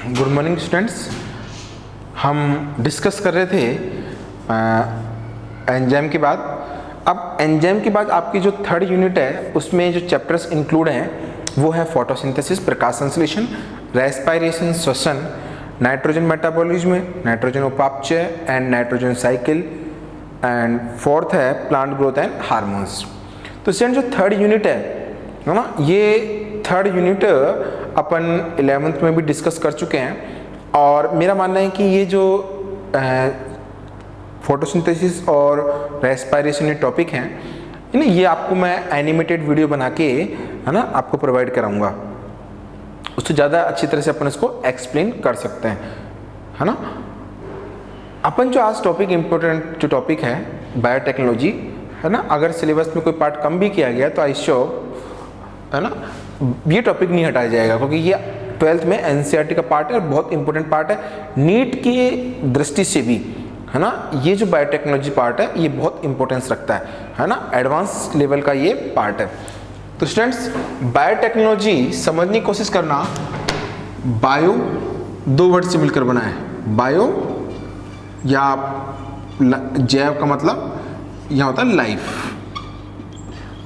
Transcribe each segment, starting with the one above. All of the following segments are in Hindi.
Good morning students. हम डिस्कस कर रहे थे एंजाइम के बाद। अब एंजाइम के बाद आपकी जो थर्ड यूनिट है उसमें जो चैप्टर्स इंक्लूड हैं वो है फोटोसिंथेसिस, प्रकाश संश्लेषण, रेस्पिरेशन श्वसन, नाइट्रोजन मेटाबॉलिज्म, नाइट्रोजन उपापचय and nitrogen cycle, and fourth है प्लांट ग्रोथ एंड हार्मोन्स। तो स्टूडेंट जो थर्ड यूनिट है ना, ये थर्ड यूनिट अपन 11th में भी डिस्कस कर चुके हैं और मेरा मानना है कि ये जो फोटोसिंथेसिस और रेस्पिरेशन ये टॉपिक हैं ये आपको मैं एनिमेटेड वीडियो बना के है ना आपको प्रोवाइड कराऊंगा, उससे ज़्यादा अच्छी तरह से अपन इसको एक्सप्लेन कर सकते हैं, है ना। अपन जो आज टॉपिक इम्पोर्टेंट जो टॉपिक है बायोटेक्नोलॉजी है ना, अगर सिलेबस में कोई पार्ट कम भी किया गया तो आई श्योर है ना ये टॉपिक नहीं हटाया जाएगा, क्योंकि ये 12th में एनसीईआरटी का पार्ट है और बहुत इंपॉर्टेंट पार्ट है नीट की दृष्टि से भी, है ना। ये जो बायोटेक्नोलॉजी पार्ट है ये बहुत इंपॉर्टेंस रखता है ना, एडवांस लेवल का ये पार्ट है। तो स्टूडेंट्स बायोटेक्नोलॉजी समझने की कोशिश करना। बायो दो वर्ड से मिलकर बना है, बायो या जैव का मतलब यहाँ होता है लाइफ,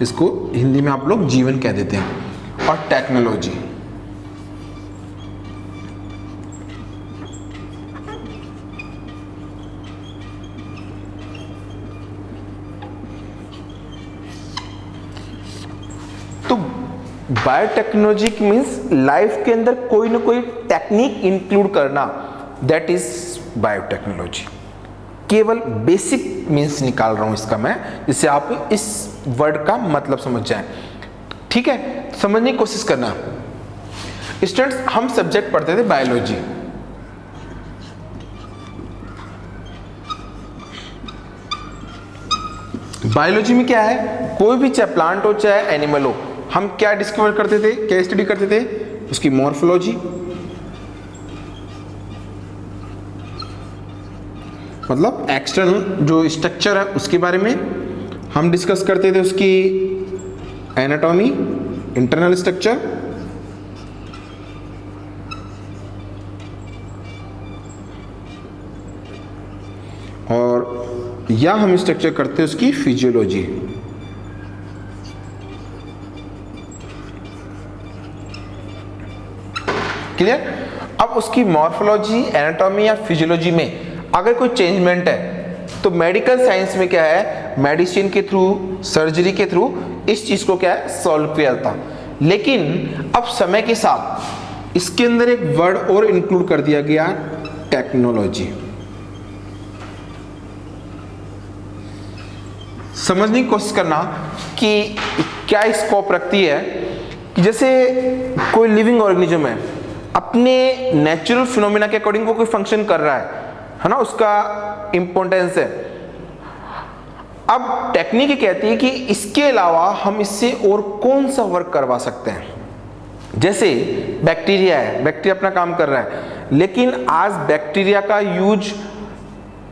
इसको हिंदी में आप लोग जीवन कह देते हैं, और टेक्नोलॉजी तो बायोटेक्नोलॉजी मीन्स लाइफ के अंदर कोई ना कोई टेक्निक इंक्लूड करना, दैट इज बायोटेक्नोलॉजी। केवल बेसिक मीन्स निकाल रहा हूं इसका मैं, जिससे आप इस वर्ड का मतलब समझ जाएं, ठीक है। समझने की कोशिश करना। स्टूडेंट्स हम सब्जेक्ट पढ़ते थे बायोलॉजी, बायोलॉजी में क्या है, कोई भी चाहे प्लांट हो चाहे एनिमल हो, हम क्या डिस्कवर करते थे, क्या स्टडी करते थे, उसकी मॉर्फोलॉजी मतलब एक्सटर्नल जो स्ट्रक्चर है उसके बारे में हम डिस्कस करते थे, उसकी एनाटॉमी, इंटरनल स्ट्रक्चर, और या हम स्ट्रक्चर करते हैं उसकी फिजियोलॉजी। क्लियर। अब उसकी मॉर्फोलॉजी, एनाटॉमी या फिजियोलॉजी में अगर कोई चेंजमेंट है तो मेडिकल साइंस में क्या है, मेडिसिन के थ्रू, सर्जरी के थ्रू इस चीज को क्या है सॉल्व किया जाता। लेकिन अब समय के साथ इसके अंदर एक वर्ड और इंक्लूड कर दिया गया, टेक्नोलॉजी। समझने की कोशिश करना कि क्या स्कोप रखती है कि जैसे कोई लिविंग ऑर्गेनिज्म है, अपने नेचुरल फिनोमिना के अकॉर्डिंग वो कोई फंक्शन कर रहा है ना, उसका इंपॉर्टेंस है। अब टेक्निक कहती है कि इसके अलावा हम इससे और कौन सा वर्क करवा सकते हैं। जैसे बैक्टीरिया है, बैक्टीरिया अपना काम कर रहा है, लेकिन आज बैक्टीरिया का यूज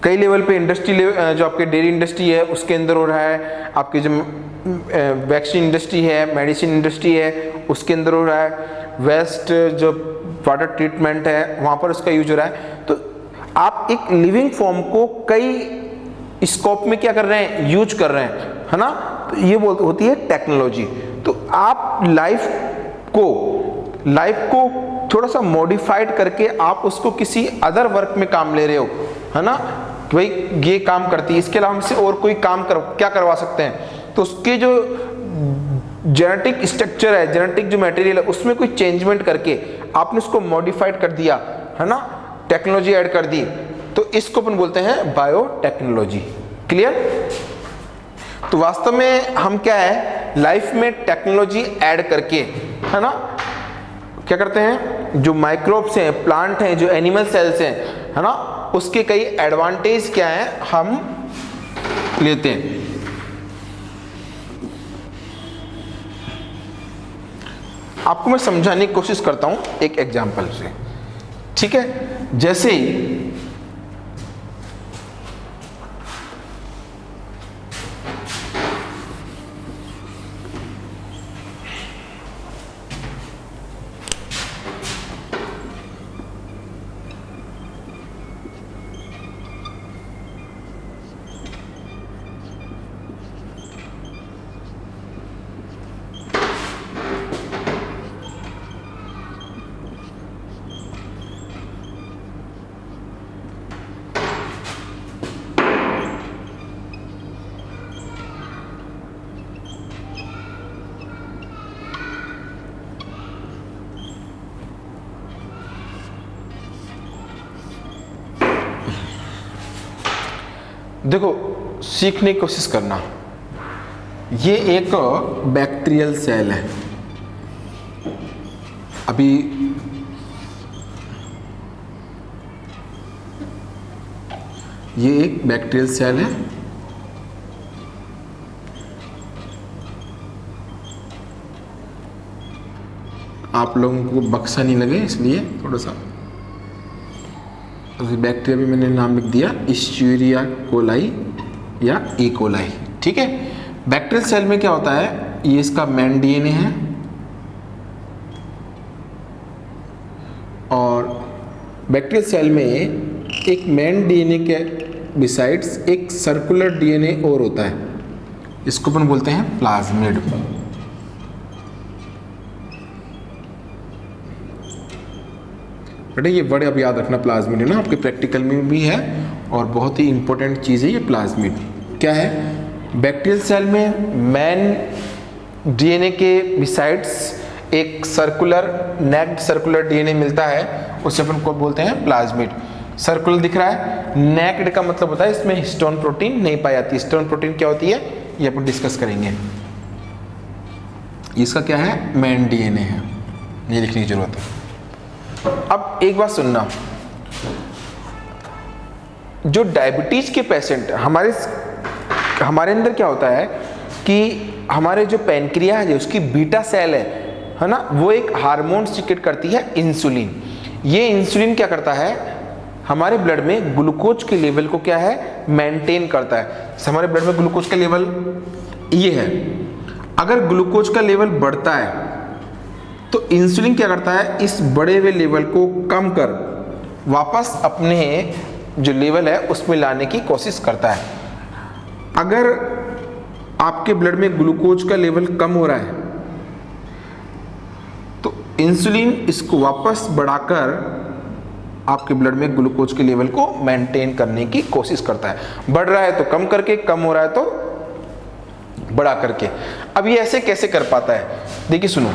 कई लेवल पे इंडस्ट्री, जो आपके डेयरी इंडस्ट्री है उसके अंदर हो रहा है, आपकी जो वैक्सीन इंडस्ट्री है, मेडिसिन इंडस्ट्री है उसके अंदर हो रहा है, वेस्ट जो वाटर ट्रीटमेंट है वहाँ पर उसका यूज हो रहा है। तो आप एक लिविंग फॉर्म को कई स्कोप में क्या कर रहे हैं, यूज कर रहे हैं, है ना। तो ये होती है टेक्नोलॉजी। तो आप लाइफ को थोड़ा सा मॉडिफाइड करके आप उसको किसी अदर वर्क में काम ले रहे हो, है ना, कि भाई ये काम करती है, इसके अलावा हमसे और कोई काम क्या करवा सकते हैं। तो उसके जो जेनेटिक स्ट्रक्चर है, जेनेटिक जो मटेरियल है उसमें कोई चेंजमेंट करके आपने उसको मॉडिफाइड कर दिया, है ना, टेक्नोलॉजी ऐड कर दी, तो इसको अपन बोलते हैं बायोटेक्नोलॉजी। क्लियर। तो वास्तव में हम क्या है, लाइफ में टेक्नोलॉजी ऐड करके, है ना, क्या करते हैं, जो माइक्रोब्स हैं, प्लांट हैं, जो एनिमल सेल्स हैं, है ना, उसके कई एडवांटेज क्या हैं हम लेते हैं। आपको मैं समझाने की कोशिश करता हूं एक एग्जांपल से, ठीक है। जैसे देखो, सीखने की कोशिश करना। ये एक बैक्टीरियल सेल है। अभी ये एक बैक्टीरियल सेल है। आप लोगों को बक्सा नहीं लगे इसलिए थोड़ा सा, बैक्टीरिया भी मैंने नाम लिख दिया, इश्चुरिया कोलाई या ई कोलाई। ठीक है, बैक्टीरियल सेल में क्या होता है, ये इसका मेन डीएनए है और बैक्टीरियल सेल में एक मेन डीएनए के बिसाइड्स एक सर्कुलर डीएनए और होता है, इसको अपन बोलते हैं प्लाज्मिड। बेटा ये वर्ड अब याद रखना, प्लाज्मिड है ना, आपके प्रैक्टिकल में भी है और बहुत ही इंपॉर्टेंट चीज़ है ये प्लाज्मिड। क्या है, बैक्टीरियल सेल में मेन डीएनए के बिसाइड्स एक सर्कुलर नेक्ड सर्कुलर डीएनए मिलता है, उसे अपन को बोलते हैं प्लाज्मिड। सर्कुलर दिख रहा है, नेक्ड का मतलब होता है इसमें हिस्टोन प्रोटीन नहीं पाई जाती। हिस्टोन प्रोटीन क्या होती है ये अपन डिस्कस करेंगे। इसका क्या है, मेन डीएनए है, ये लिखने की जरूरत है। अब एक बात सुनना, जो डायबिटीज के पेशेंट हमारे अंदर क्या होता है कि हमारे जो पैनक्रिया है, उसकी बीटा सेल है ना, वो एक हार्मोन सीक्रेट करती है इंसुलिन। ये इंसुलिन क्या करता है, हमारे ब्लड में ग्लूकोज के लेवल को क्या है, मेंटेन करता है। हमारे ब्लड में ग्लूकोज का लेवल ये है, अगर ग्लूकोज का लेवल बढ़ता है तो इंसुलिन क्या करता है, इस बढ़े हुए लेवल को कम कर वापस अपने जो लेवल है उसमें लाने की कोशिश करता है। अगर आपके ब्लड में ग्लूकोज का लेवल कम हो रहा है तो इंसुलिन इसको वापस बढ़ाकर आपके ब्लड में ग्लूकोज के लेवल को मेंटेन करने की कोशिश करता है। बढ़ रहा है तो कम करके, कम हो रहा है तो बढ़ा करके। अब ये ऐसे कैसे कर पाता है, देखिए सुनो,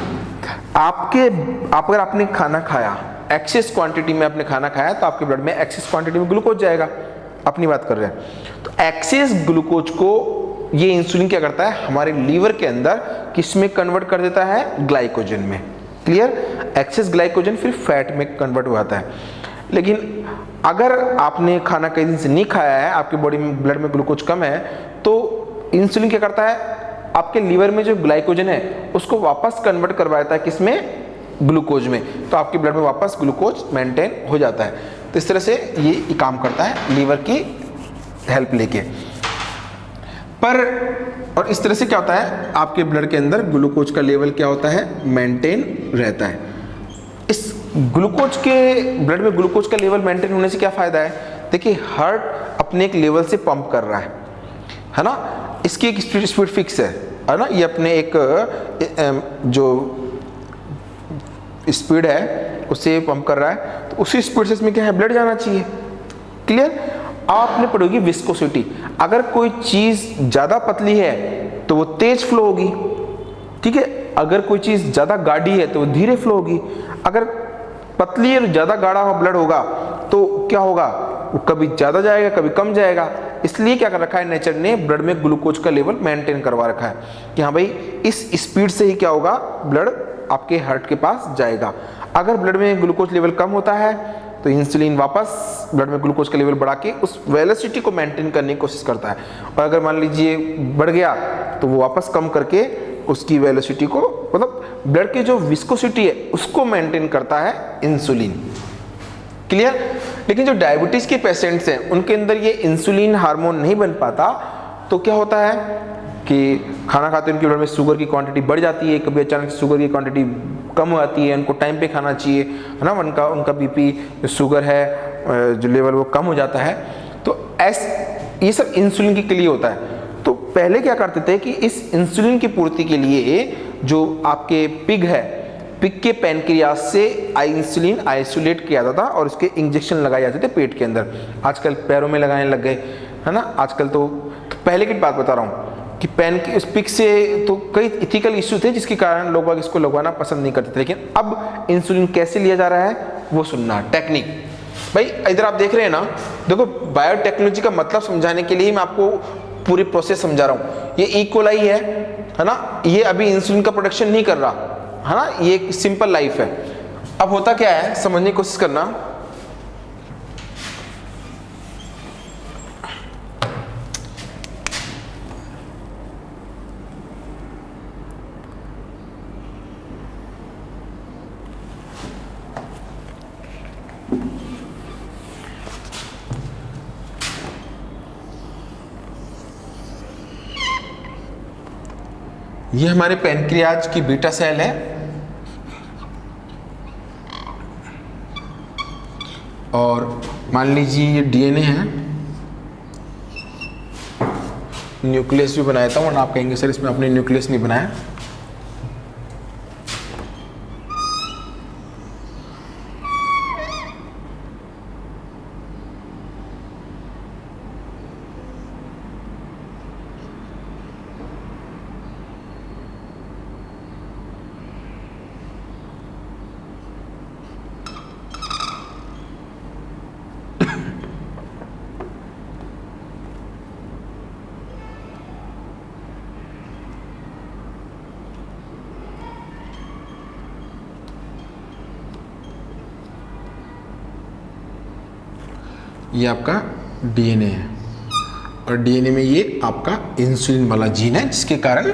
अगर आपने खाना खाया, एक्सेस क्वांटिटी में आपने खाना खाया तो आपके ब्लड में एक्सेस क्वांटिटी में ग्लूकोज जाएगा, अपनी बात कर रहे हैं। तो एक्सेस ग्लूकोज को ये इंसुलिन क्या करता है, हमारे लीवर के अंदर किस में कन्वर्ट कर देता है, ग्लाइकोजन में। क्लियर, एक्सेस ग्लाइकोजन फिर फैट में कन्वर्ट हो जाता है। लेकिन अगर आपने खाना कई दिन से नहीं खाया है, आपके बॉडी में ब्लड में ग्लूकोज कम है, तो इंसुलिन क्या करता है, आपके लीवर में जो ग्लाइकोजन है उसको वापस कन्वर्ट करवाता है किसमें, ग्लूकोज में। तो आपके ब्लड में वापस ग्लूकोज मेंटेन हो जाता है। तो इस तरह से ये काम करता है लीवर की हेल्प लेके। पर और इस तरह से क्या होता है, आपके ब्लड के अंदर ग्लूकोज का लेवल क्या होता है, मेंटेन रहता है। इस ग्लूकोज के ब्लड में ग्लूकोज का लेवल मेंटेन होने से क्या फायदा है, देखिए हार्ट अपने एक लेवल से पंप कर रहा है ना, इसकी एक स्पीड फिक्स है ना, ये अपने एक जो स्पीड है उससे पंप कर रहा है, तो उसी स्पीड से इसमें क्या है, ब्लड जाना चाहिए। क्लियर, आपने पढ़ोगी विस्कोसिटी, अगर कोई चीज ज्यादा पतली है तो वो तेज फ्लो होगी, ठीक है, अगर कोई चीज ज्यादा गाढ़ी है तो वो धीरे फ्लो होगी। अगर पतली और ज्यादा गाढ़ा ब्लड होगा तो क्या होगा, वो कभी ज्यादा जाएगा कभी कम जाएगा। इसलिए क्या कर रखा है नेचर ने, ब्लड में ग्लूकोज का लेवल मेंटेन करवा रखा है कि हाँ भाई इस स्पीड से ही क्या होगा, ब्लड आपके हार्ट के पास जाएगा। अगर ब्लड में ग्लूकोज लेवल कम होता है तो इंसुलिन वापस ब्लड में ग्लूकोज का लेवल बढ़ा के उस वेलोसिटी को मेंटेन करने की कोशिश करता है, और अगर मान लीजिए बढ़ गया तो वो वापस कम करके उसकी वेलोसिटी को, मतलब ब्लड की जो विस्कोसिटी है उसको मेंटेन करता है इंसुलिन। क्लियर, लेकिन जो डायबिटीज के पेशेंट्स हैं उनके अंदर ये इंसुलिन हार्मोन नहीं बन पाता, तो क्या होता है कि खाना खाते उनके ब्लड में शुगर की क्वांटिटी बढ़ जाती है, कभी अचानक शुगर की क्वांटिटी कम हो जाती है, उनको टाइम पे खाना चाहिए है ना, उनका बीपी जो शुगर है जो लेवल वो कम हो जाता है। तो ये सब इंसुलिन के लिए होता है। तो पहले क्या करते थे कि इस इंसुलिन की पूर्ति के लिए जो आपके पिग है, पिग के पैनक्रियास से इंसुलिन आइसोलेट किया जाता था और उसके इंजेक्शन लगाए जाते थे पेट के अंदर। आजकल पैरों में लगाने लग गए है ना, आजकल तो पहले की बात बता रहा हूँ कि इस पिग से तो कई इथिकल इश्यू थे जिसके कारण लोग इसको लगवाना पसंद नहीं करते थे। लेकिन अब इंसुलिन कैसे लिया जा रहा है वो सुनना, टेक्निक। भाई इधर आप देख रहे हैं ना, देखो बायोटेक्नोलॉजी का मतलब समझाने के लिए मैं आपको पूरी प्रोसेस समझा रहा हूँ। ये ई कोलाई है ना, ये अभी इंसुलिन का प्रोडक्शन नहीं कर रहा है ना, ये एक सिंपल लाइफ है। अब होता क्या है समझने की कोशिश करना। ये हमारे पैनक्रियाज की बीटा सेल है और मान लीजिए ये डीएनए है। न्यूक्लियस भी बनाया था, वरना आप कहेंगे सर इसमें आपने न्यूक्लियस नहीं बनाया। ये आपका डीएनए है और डीएनए में ये आपका इंसुलिन वाला जीन है, जिसके कारण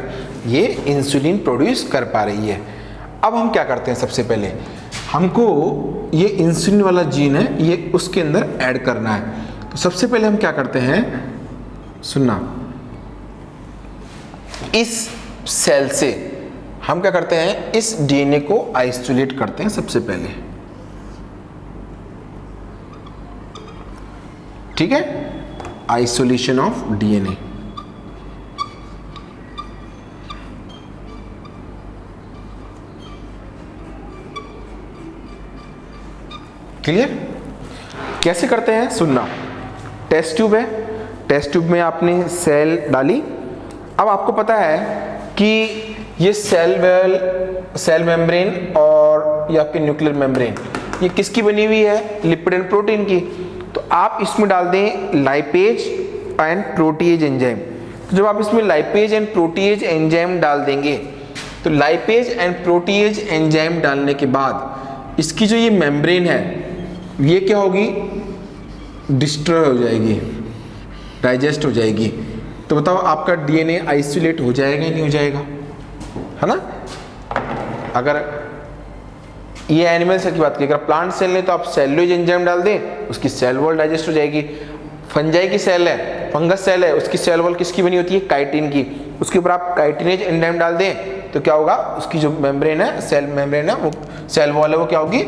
ये इंसुलिन प्रोड्यूस कर पा रही है। अब हम क्या करते हैं, सबसे पहले हमको ये इंसुलिन वाला जीन है ये उसके अंदर ऐड करना है। तो सबसे पहले हम क्या करते हैं, सुनना, इस सेल से हम क्या करते हैं, इस डीएनए को आइसोलेट करते हैं सबसे पहले, ठीक है, आइसोलेशन ऑफ डीएनए। क्लियर? कैसे करते हैं सुनना। टेस्ट ट्यूब है, टेस्ट ट्यूब में आपने सेल डाली। अब आपको पता है कि ये सेल मेम्ब्रेन और ये आपके न्यूक्लियर मेम्ब्रेन ये किसकी बनी हुई है, लिपिड एंड प्रोटीन की। तो आप इसमें डाल दें लाइपेज एंड प्रोटीएज एंजाइम। तो जब आप इसमें लाइपेज एंड प्रोटीएज एंजाइम डाल देंगे तो लाइपेज एंड प्रोटीएज एंजाइम डालने के बाद इसकी जो ये मेम्ब्रेन है ये क्या होगी, डिस्ट्रॉय हो जाएगी, डाइजेस्ट हो जाएगी। तो बताओ आपका डीएनए आइसोलेट हो जाएगा या नहीं हो जाएगा, है ना। अगर ये एनिमल सेल की बात की, अगर प्लांट सेल ने तो आप सेलुलोज एंजाइम डाल दें, उसकी सेल वॉल डाइजेस्ट हो जाएगी। फंजाई की सेल है, फंगस सेल है, उसकी सेल वॉल किसकी बनी होती है, काइटिन की। उसके ऊपर आप काइटिनेज एंजाइम डाल दें तो क्या होगा, उसकी जो मेम्ब्रेन है, सेल मेम्ब्रेन है, वो सेल वॉल है, वो क्या होगी,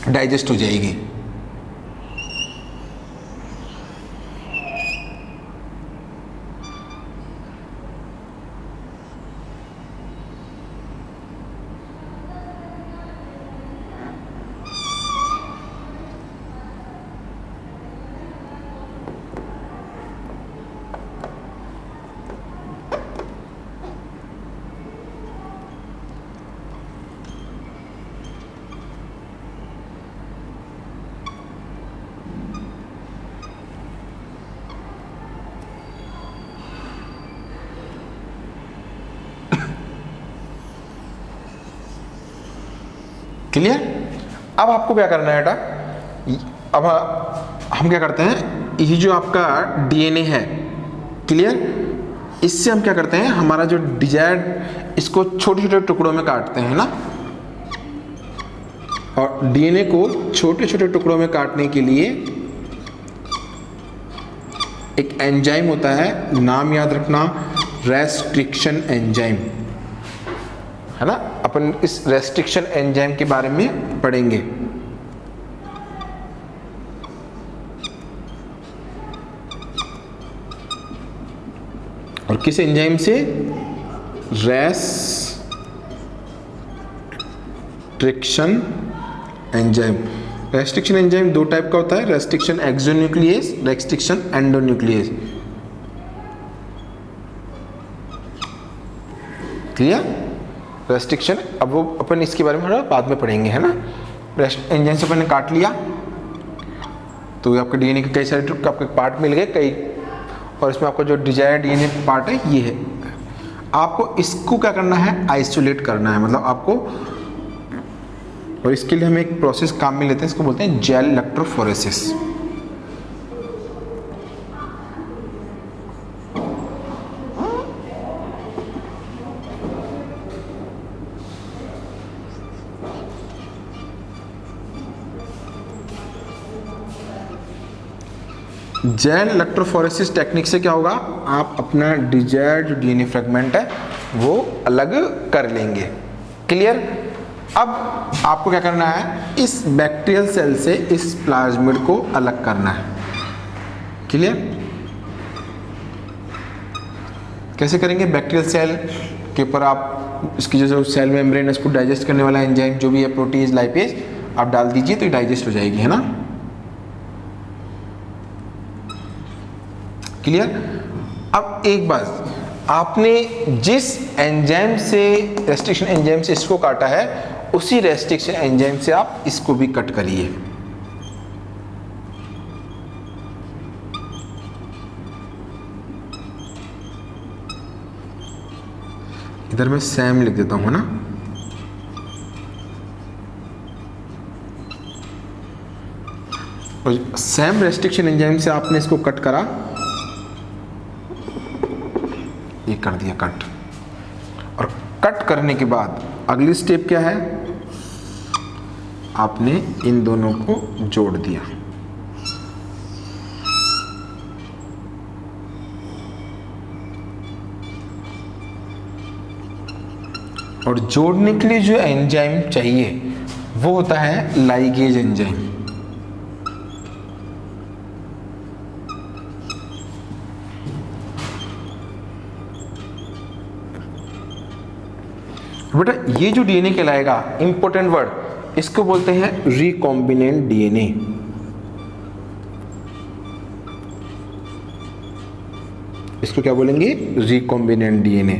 डाइजेस्ट हो जाएगी। क्लियर? अब आपको क्या करना है बेटा, अब हम क्या करते हैं, ये जो आपका डीएनए है, क्लियर, इससे हम क्या करते हैं, हमारा जो डिजायर्ड, इसको छोटे छोटे टुकड़ों में काटते हैं ना। और डीएनए को छोटे छोटे टुकड़ों में काटने के लिए एक एंजाइम होता है, नाम याद रखना, रेस्ट्रिक्शन एंजाइम, है ना। अपन इस रेस्ट्रिक्शन एंजाइम के बारे में पढ़ेंगे। और किस एंजाइम से, रेस्ट्रिक्शन एंजाइम। रेस्ट्रिक्शन एंजाइम दो टाइप का होता है, restriction exonuclease, restriction endonuclease. Clear? Restriction, अब वो अपन इसके बारे में थोड़ा बाद में पढ़ेंगे, है ना। एंजाइम से अपन ने काट लिया, तो आपके डीएनए के कई सारे आपके पार्ट मिल गए कई, और इसमें आपका जो डिजायर्ड डीएनए पार्ट है ये है। आपको इसको क्या करना है, आइसोलेट करना है, मतलब आपको, और इसके लिए हम एक प्रोसेस काम में लेते हैं, इसको बोलते हैं gel electrophoresis. Gel electrophoresis technique से क्या होगा, आप अपना डिजायर्ड जो डीएनए फ्रेगमेंट है वो अलग कर लेंगे। क्लियर। अब आपको क्या करना है, इस बैक्टीरियल सेल से इस प्लाज्मिड को अलग करना है। क्लियर। कैसे करेंगे, बैक्टीरियल सेल के ऊपर आप इसकी जो सेल मेम्ब्रेन है इसको डाइजेस्ट करने वाला एंजाइम जो भी है, प्रोटीज, लाइपेज, आप डाल दीजिए तो डाइजेस्ट हो जाएगी, है ना। क्लियर। अब एक बात, आपने जिस एंजाइम से, रेस्ट्रिक्शन एंजाइम से इसको काटा है, उसी रेस्ट्रिक्शन एंजाइम से आप इसको भी कट करिए। इधर मैं सैम लिख देता हूं ना। और सैम रेस्ट्रिक्शन एंजाइम से आपने इसको कट करा, ये कर दिया कट। और कट करने के बाद अगली स्टेप क्या है, आपने इन दोनों को जोड़ दिया। और जोड़ने के लिए जो एंजाइम चाहिए वो होता है लाइगेज एंजाइम। बेटा ये जो डीएनए कहलाएगा, इंपॉर्टेंट वर्ड, इसको बोलते हैं रिकॉम्बिनेंट डीएनए। इसको क्या बोलेंगे, रिकॉम्बिनेंट डीएनए,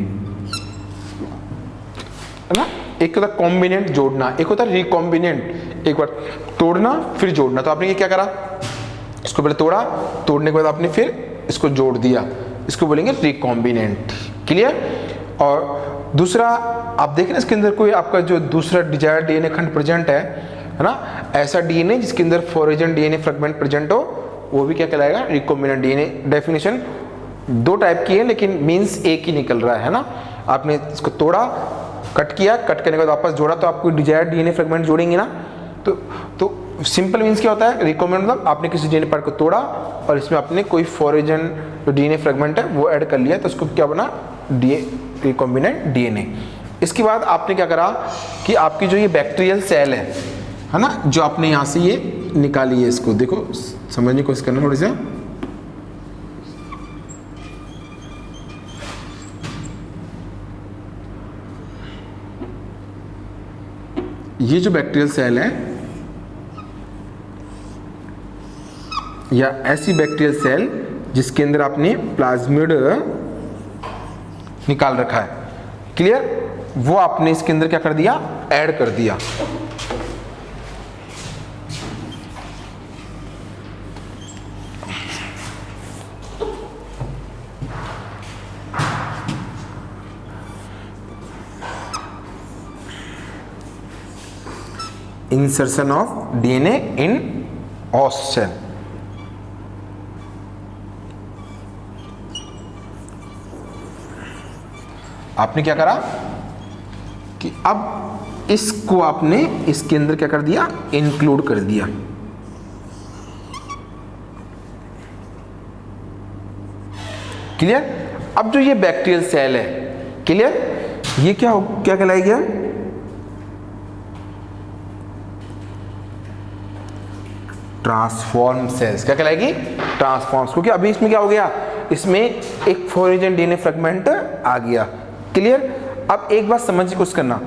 है ना। एक होता है कॉम्बिनेंट जोड़ना, एक होता है रिकॉम्बिनेंट, एक बार तोड़ना फिर जोड़ना। तो आपने ये क्या करा, इसको पहले तोड़ा, तोड़ने के बाद आपने फिर इसको जोड़ दिया, इसको बोलेंगे रिकॉम्बिनेंट। क्लियर। और दूसरा आप देख रहे हैं इसके अंदर कोई आपका जो दूसरा डिजायर्ड डीएनए खंड प्रेजेंट है ना, ऐसा डीएनए जिसके अंदर फोरेजन डीएनए फ्रेगमेंट प्रेजेंट हो, वो भी क्या कहलाएगा, रिकॉम्बिनेंट डीएनए। डेफिनेशन दो टाइप की है लेकिन मींस एक ही निकल रहा है ना। आपने इसको तोड़ा, कट किया, कट करने के बाद वापस जोड़ा, तो आपको डिजायर्ड डीएनए फ्रेगमेंट जोड़ेंगे ना। तो सिंपल मींस क्या होता है, रिकॉम्बिनेंट मतलब आपने किसी डीएनए पार्ट को तोड़ा और इसमें आपने कोई फोरेजन जो डीएनए फ्रेगमेंट है वो ऐड कर लिया, तो उसको क्या बना, रिकॉम्बिनेंट डीएनए। इसके बाद आपने क्या करा कि आपकी जो ये बैक्टीरियल सेल है ना, जो आपने यहाँ से ये निकाली है, इसको देखो, समझने की कोशिश करना थोड़ी सा। ये जो बैक्टीरियल सेल है या ऐसी बैक्टीरियल सेल जिसके अंदर आपने प्लाज्मिड निकाल रखा है, क्लियर, वो आपने इसके अंदर क्या कर दिया, ऐड कर दिया। Insertion of DNA in host cell. आपने क्या करा कि अब इसको आपने इसके अंदर क्या कर दिया, इंक्लूड कर दिया। क्लियर। अब जो ये बैक्टीरियल सेल है, क्लियर, ये क्या कहलाएगा, ट्रांसफॉर्म सेल्स। क्या कहलाएगी, ट्रांसफॉर्म्स, क्योंकि अभी इसमें क्या हो गया, इसमें एक फोरेजन डीएनए फ्रेगमेंट आ गया। क्लियर। अब एक बात समझ की कोशिश करना,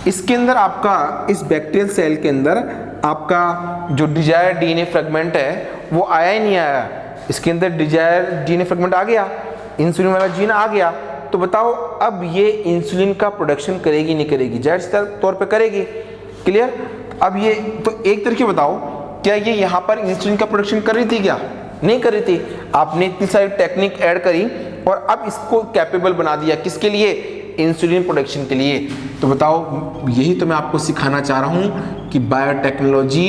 इसके अंदर आपका, इस बैक्टीरियल सेल के अंदर आपका जो डिजायर्ड डीएनए फ्रेगमेंट है वो आया ही नहीं आया। इसके अंदर डिजायर्ड डीएनए फ्रेगमेंट आ गया, इंसुलिन वाला जीन आ गया, तो बताओ अब ये इंसुलिन का प्रोडक्शन करेगी नहीं करेगी, जाहिर तौर पे करेगी। क्लियर। अब ये तो एक तरीके बताओ क्या ये यहाँ पर इंसुलिन का प्रोडक्शन कर रही थी क्या? नहीं कर रही थी। आपने इतनी सारी टेक्निक ऐड करी और अब इसको कैपेबल बना दिया, किसके लिए? इंसुलिन प्रोडक्शन के लिए। तो बताओ, यही तो मैं आपको सिखाना चाह रहा हूं कि बायोटेक्नोलॉजी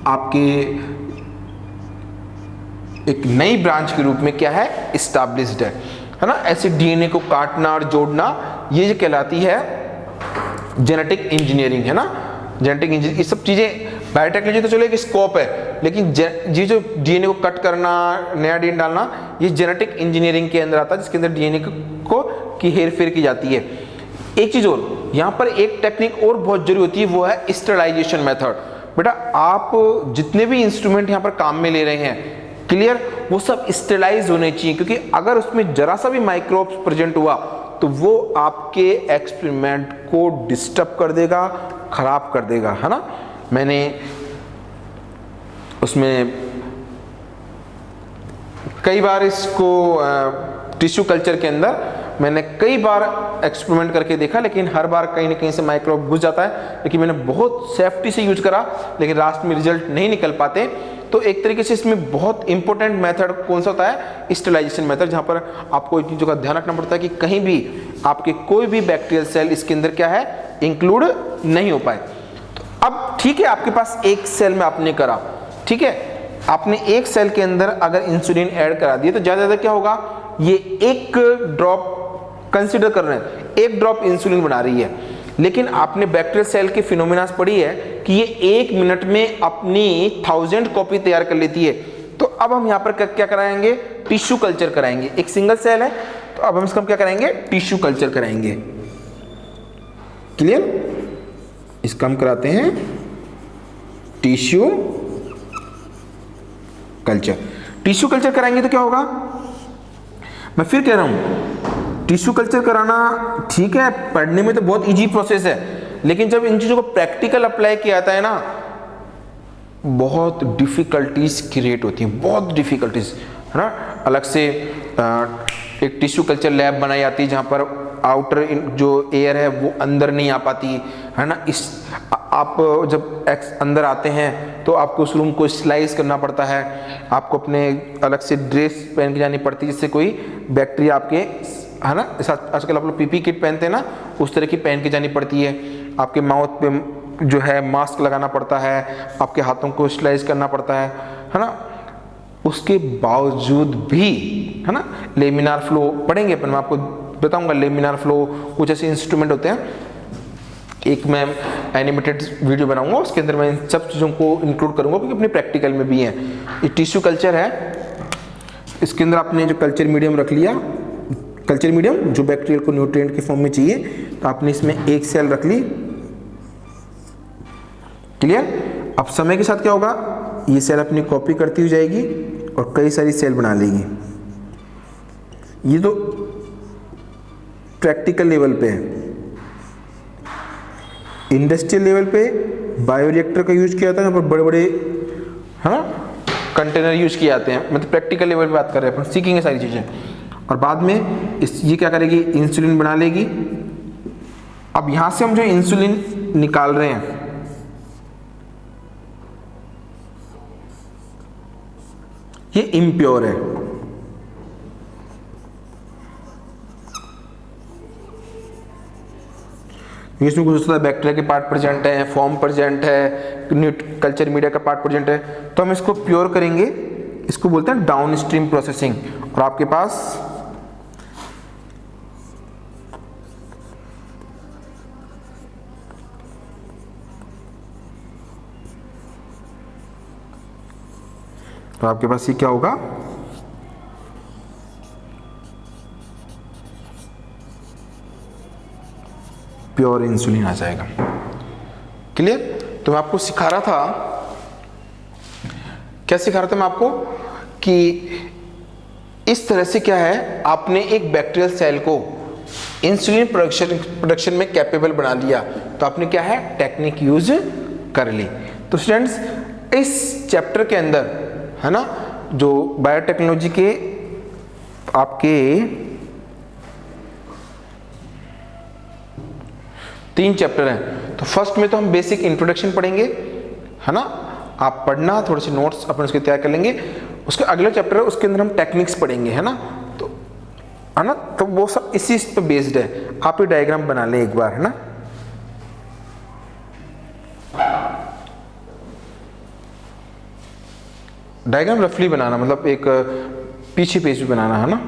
आपके एक नई ब्रांच के रूप में क्या है? एस्टैब्लिश्ड है ना। ऐसे डीएनए को काटना और जोड़ना, ये जो कहलाती है जेनेटिक इंजीनियरिंग, है ना। जेनेटिक इंजीनियरिंग, ये सब चीजें बायोटेक्नोलॉजी तो चलो एक स्कोप है, लेकिन ये जो डीएनए को कट करना, नया डीएनए डालना, ये जेनेटिक इंजीनियरिंग के अंदर आता है, जिसके अंदर डीएनए को की हेर फेर की जाती है। एक चीज और, यहाँ पर एक टेक्निक और बहुत जरूरी होती है, वो है स्टरलाइजेशन मेथड। बेटा आप जितने भी इंस्ट्रूमेंट यहाँ पर काम में ले रहे हैं, क्लियर, वो सब स्टरलाइज होने चाहिए, क्योंकि अगर उसमें जरा सा भी माइक्रोब्स प्रेजेंट हुआ तो वो आपके एक्सपेरिमेंट को डिस्टर्ब कर देगा, खराब कर देगा, है ना। मैंने उसमें कई बार इसको टिश्यू कल्चर के अंदर मैंने कई बार एक्सपेरिमेंट करके देखा, लेकिन हर बार कहीं ना कहीं से माइक्रोब घुस जाता है। लेकिन मैंने बहुत सेफ्टी से यूज करा, लेकिन लास्ट में रिजल्ट नहीं निकल पाते। तो एक तरीके से इसमें बहुत इंपॉर्टेंट मेथड कौन सा होता है? स्टरलाइजेशन मेथड, जहां पर आपको इन चीजों का ध्यान रखना पड़ता है कि कहीं भी आपके कोई भी बैक्टीरियल सेल इसके अंदर क्या है? इंक्लूड नहीं हो पाए। तो अब ठीक है, आपके पास एक सेल में आपने करा, ठीक है, आपने एक सेल के अंदर अगर इंसुलिन ऐड करा दिया तो ज्यादा ज्यादा क्या होगा? ये एक ड्रॉप कंसिडर कर रहे हैं, एक ड्रॉप इंसुलिन बना रही है, लेकिन आपने बैक्टीरियल सेल की फिनोमिनास पढ़ी है कि ये 1 मिनट में अपनी 1000 कॉपी तैयार कर लेती है। तो अब हम यहाँ पर क्या कराएंगे? टिश्यू कल्चर कराएंगे। एक सिंगल सेल है, तो अब हम इसका क्या कराएंगे? टिश्यू कल्चर कराएंगे। क्लियर? इसका हम कराते हैं टिश्यू कल्चर। टिश्यू कल्चर कराएंगे तो क्या होगा? मैं फिर कह रहा हूं, टिश्यू कल्चर कराना ठीक है, पढ़ने में तो बहुत इजी प्रोसेस है, लेकिन जब इन चीजों को प्रैक्टिकल अप्लाई किया जाता है ना, बहुत डिफिकल्टीज क्रिएट होती हैं, बहुत डिफिकल्टीज, है ना। अलग से एक टिश्यू कल्चर लैब बनाई जाती है, जहां पर आउटर जो एयर है वो अंदर नहीं आ पाती, है ना। आप जब अंदर आते हैं तो आपको उस रूम को स्लाइस करना पड़ता है, आपको अपने अलग से ड्रेस पहन के जानी पड़ती है, जिससे कोई बैक्टीरिया आपके, है ना, आजकल आप लोग पीपी किट पहनते हैं ना, उस तरह की पहन के जानी पड़ती है। आपके माउथ पे जो है मास्क लगाना पड़ता है, आपके हाथों को स्लाइस करना पड़ता है ना। उसके बावजूद भी, है ना, लेमिनार फ्लो पढ़ेंगे अपन, मैं आपको बताऊंगा लेमिनार फ्लो, कुछ ऐसे इंस्ट्रूमेंट होते हैं। एक मैं एनिमेटेड वीडियो बनाऊंगा, उसके अंदर मैं इन सब चीज़ों को इंक्लूड करूंगा, क्योंकि अपने प्रैक्टिकल में भी है। ये टिश्यू कल्चर है, इसके अंदर आपने जो कल्चर मीडियम रख लिया, कल्चर मीडियम जो बैक्टीरियल को न्यूट्रिएंट के फॉर्म में चाहिए, तो आपने इसमें एक सेल रख ली। क्लियर? अब समय के साथ क्या होगा? ये सेल अपनी कॉपी करती हुई जाएगी और कई सारी सेल बना लेगी। ये तो प्रैक्टिकल लेवल पे है। इंडस्ट्रियल लेवल पे बायोरिएक्टर का यूज किया जाता है, यहाँ पर बड़े बड़े, है ना, कंटेनर यूज किए जाते हैं। मतलब प्रैक्टिकल लेवल पे बात कर रहे हैं, अपन सीखेंगे सारी चीजें। और बाद में ये क्या करेगी? इंसुलिन बना लेगी। अब यहां से हम जो इंसुलिन निकाल रहे हैं, ये इम्प्योर है। इसमें कुछ होता है, बैक्टीरिया के पार्ट प्रेजेंट है, फॉर्म प्रेजेंट है, कल्चर मीडिया का पार्ट प्रेजेंट है, तो हम इसको प्योर करेंगे। इसको बोलते हैं डाउन स्ट्रीम प्रोसेसिंग। और आपके पास ये क्या होगा? प्योर इंसुलिन आ जाएगा। क्लियर? तो मैं आपको सिखा रहा था, क्या सिखा रहा था मैं आपको, कि इस तरह से क्या है, आपने एक बैक्टीरियल सेल को इंसुलिन प्रोडक्शन में कैपेबल बना लिया, तो आपने क्या है, टेक्निक यूज कर ली। तो स्टूडेंट्स, इस चैप्टर के अंदर, है ना, जो बायोटेक्नोलॉजी के आपके 3 चैप्टर हैं। तो फर्स्ट में तो हम बेसिक इंट्रोडक्शन पढ़ेंगे, है ना, आप पढ़ना, थोड़े से नोट्स अपन उसके तैयार कर लेंगे। उसके अगले चैप्टर है उसके अंदर हम टेक्निक्स पढ़ेंगे, है ना, तो है ना, तो वो सब इसी पे बेस्ड है। आप ये डायग्राम बना लें एक बार, है ना। डायग्राम रफली बनाना, मतलब एक पीछे पेज भी बनाना, है ना।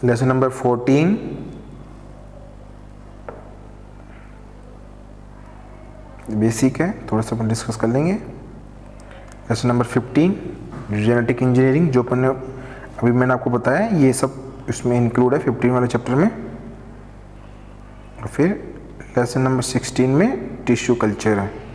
लेसन नंबर 14, बेसिक है, थोड़ा सा अपन डिस्कस कर लेंगे। लेसन नंबर 15, जेनेटिक इंजीनियरिंग, जो अपन ने अभी मैंने आपको बताया, ये सब इसमें इंक्लूड है 15 वाले चैप्टर में। और फिर लेसन नंबर 16 में टिश्यू कल्चर है।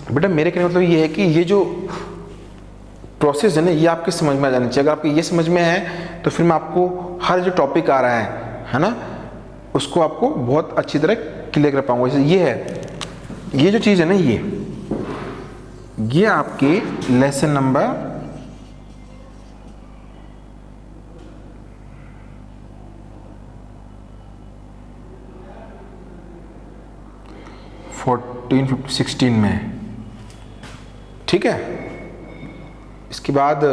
बेटा मेरे कहने का मतलब ये है कि ये जो प्रोसेस है ना, ये आपके समझ में आ जाना चाहिए। अगर आपको ये समझ में है तो फिर मैं आपको हर जो टॉपिक आ रहा है ना, उसको आपको बहुत अच्छी तरह क्लियर कर पाऊंगा। जैसे ये है, ये जो चीज़ है ना, ये आपके लेसन नंबर 14, 15, 16 में है, ठीक है। इसके बाद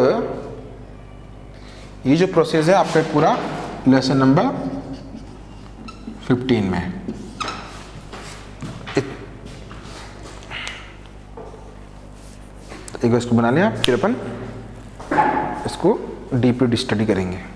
ये जो प्रोसेस है आपका पूरा लेसन नंबर 15 में है। एक बार इसको बना लिया, फिर अपन इसको डीपली स्टडी करेंगे।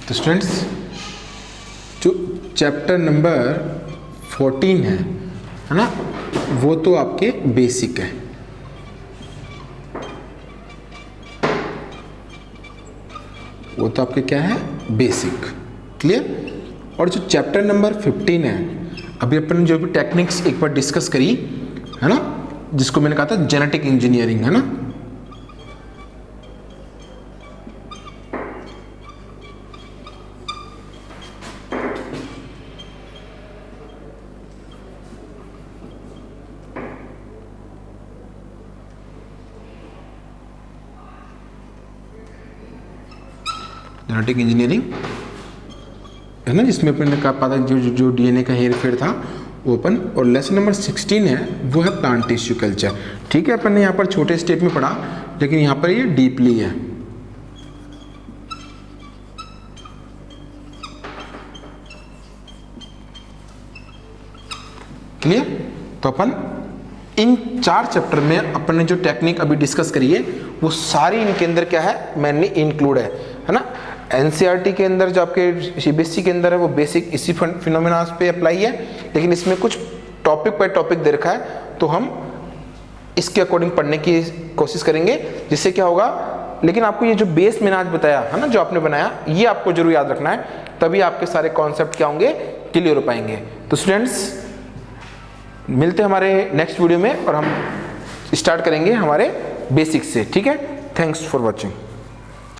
तो स्टूडेंट्स, जो चैप्टर नंबर 14 है ना, वो तो आपके बेसिक है। वो तो आपके क्या है, बेसिक, क्लियर। और जो चैप्टर नंबर 15 है, अभी अपन ने जो भी टेक्निक्स एक बार डिस्कस करी है ना, जिसको मैंने कहा था जेनेटिक इंजीनियरिंग, है ना। जेनेटिक इंजीनियरिंग है ना, जिसमें अपन ने कहा पता जो डीएनए का हेर फेर था वो अपन, और लेसन नंबर 16 है वो है प्लांट टिश्यू कल्चर। ठीक है, अपन ने यहाँ पर छोटे स्टेप में पढ़ा, लेकिन यहाँ पर ये डीपली है। क्लियर? तो अपन इन 4 चैप्टर में अपन ने जो टेक्निक अभी डिस्कस करी है वो सारी इनके अंदर क्या है, मेनली इंक्लूड है ना। एनसीईआरटी के अंदर जो आपके सीबीएसई के अंदर है वो बेसिक इसी फिनोमेना पे अप्लाई है, लेकिन इसमें कुछ टॉपिक बाय टॉपिक दे रखा है, तो हम इसके अकॉर्डिंग पढ़ने की कोशिश करेंगे, जिससे क्या होगा। लेकिन आपको ये जो बेस मैंने आज बताया है ना, जो आपने बनाया, ये आपको जरूर याद रखना है, तभी आपके सारे कॉन्सेप्ट क्या होंगे, क्लियर हो पाएंगे। तो स्टूडेंट्स मिलते हैं हमारे नेक्स्ट वीडियो में, और हम स्टार्ट करेंगे हमारे बेसिक्स से। ठीक है, थैंक्स फॉर वॉचिंग।